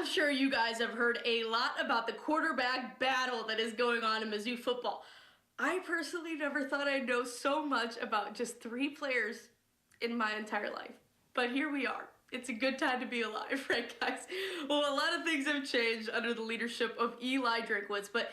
I'm sure you guys have heard a lot about the quarterback battle that is going on in Mizzou football. I personally never thought I'd know so much about just 3 players in my entire life. But here we are. It's a good time to be alive, right, guys? Well, a lot of things have changed under the leadership of Eli DRINKWITZ, but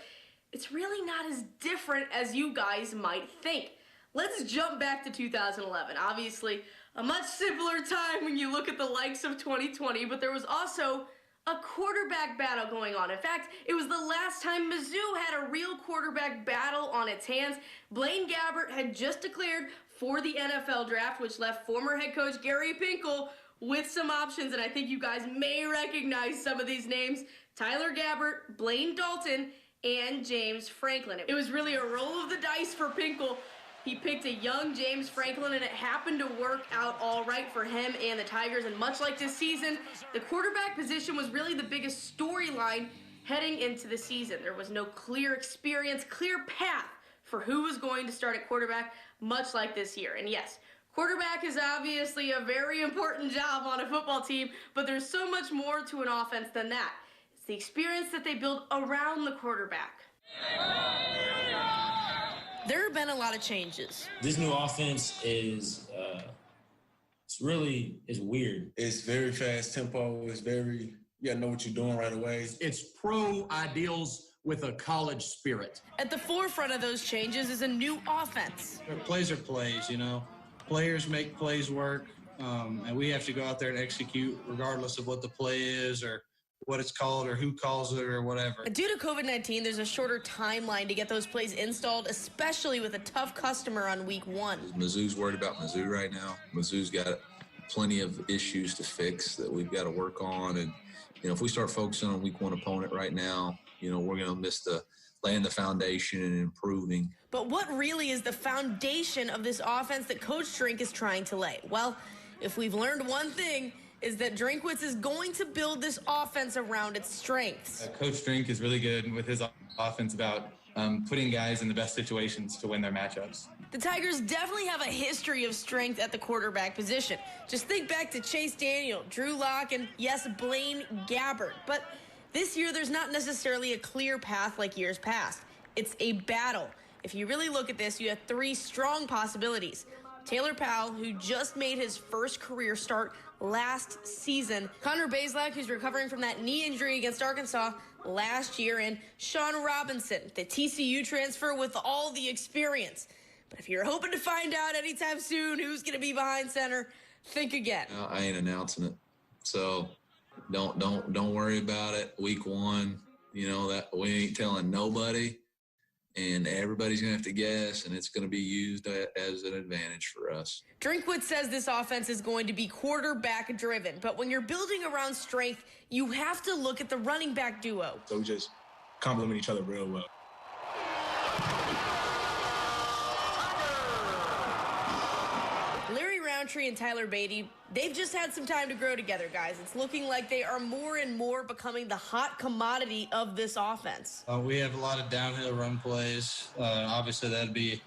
it's really not as different as you guys might think. Let's jump back to 2011. Obviously, a much simpler time when you look at the likes of 2020, but there was also a quarterback battle going on. In fact, it was the last time Mizzou had a real quarterback battle on its hands. Blaine Gabbert had just declared for the NFL draft, which left former head coach Gary Pinkel with some options, and I think you guys may recognize some of these names: Tyler Gabbert, Blaine Dalton, and James Franklin. It was really a roll of the dice for Pinkel. He picked a young James Franklin, and it happened to work out all right for him and the Tigers. And much like this season, the quarterback position was really the biggest storyline heading into the season. There was no clear experience, clear path for who was going to start at quarterback, much like this year. And yes, quarterback is obviously a very important job on a football team, but there's so much more to an offense than that. It's the experience that they build around the quarterback. There have been a lot of changes. This new offense is it's weird. It's very fast tempo. It's very, you gotta know what you're doing right away. It's pro ideals with a college spirit. At the forefront of those changes is a new offense. Plays are plays, you know. Players make plays work, and we have to go out there and execute regardless of what the play is or what it's called or who calls it or whatever. Due to COVID-19, there's a shorter timeline to get those plays installed, especially with a tough customer on week 1. Mizzou's worried about Mizzou right now. Mizzou's got plenty of issues to fix that we've got to work on. And, you know, if we start focusing on week 1 opponent right now, you know, we're going to miss laying the foundation and improving. But what really is the foundation of this offense that Coach Drink is trying to lay? Well, if we've learned one thing, is that DRINKWITZ is going to build this offense around its strengths. Coach Drink is really good with his offense about putting guys in the best situations to win their matchups. The Tigers definitely have a history of strength at the quarterback position. Just think back to Chase Daniel, Drew Lock, and yes, Blaine Gabbert. But this year, there's not necessarily a clear path like years past. It's a battle. If you really look at this, you have 3 strong possibilities. Taylor Powell, who just made his first career start last season. Connor Bazelak, who's recovering from that knee injury against Arkansas last year. And Sean Robinson, the TCU transfer with all the experience. But if you're hoping to find out anytime soon who's going to be behind center, think again. I ain't announcing it. So don't worry about it. Week 1, you know, that we ain't telling nobody. And everybody's going to have to guess, and it's going to be used as an advantage for us. DRINKWITZ says this offense is going to be quarterback-driven, but when you're building around strength, you have to look at the running back duo. So we just complement each other real well. Roundtree and Tyler BADIE, they've just had some time to grow together, guys. It's looking like they are more and more becoming the hot commodity of this offense. We have a lot of downhill run plays. Obviously, that'd be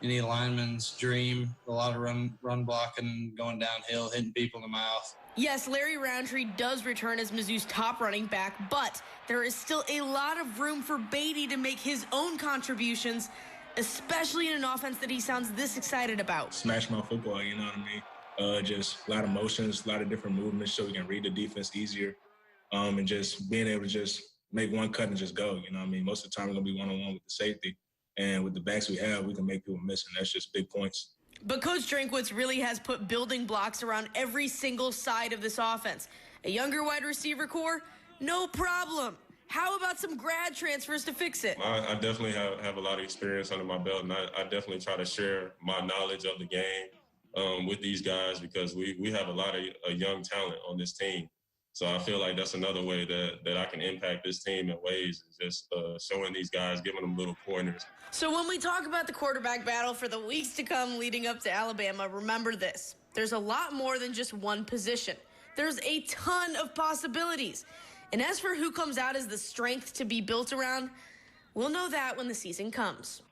any lineman's dream. A lot of run blocking, going downhill, hitting people in the mouth. Yes, Larry Roundtree does return as Mizzou's top running back, but there is still a lot of room for BADIE to make his own contributions, especially in an offense that he sounds this excited about. Smash mouth football, you know what I mean? Just a lot of motions, a lot of different movements so we can read the defense easier. And just being able to just make one cut and just go, you know what I mean? Most of the time we're going to be one-on-one with the safety. And with the backs we have, we can make people miss, and that's just big points. But Coach DRINKWITZ really has put building blocks around every single side of this offense. A younger wide receiver core? No problem. How about some grad transfers to fix it? I definitely have a lot of experience under my belt, and I definitely try to share my knowledge of the game with these guys because we have a lot of young talent on this team. So I feel like that's another way that I can impact this team in ways, is just showing these guys, giving them little pointers. So when we talk about the quarterback battle for the weeks to come leading up to Alabama, remember this. There's a lot more than just one position. There's a ton of possibilities. And as for who comes out as the strength to be built around, we'll know that when the season comes.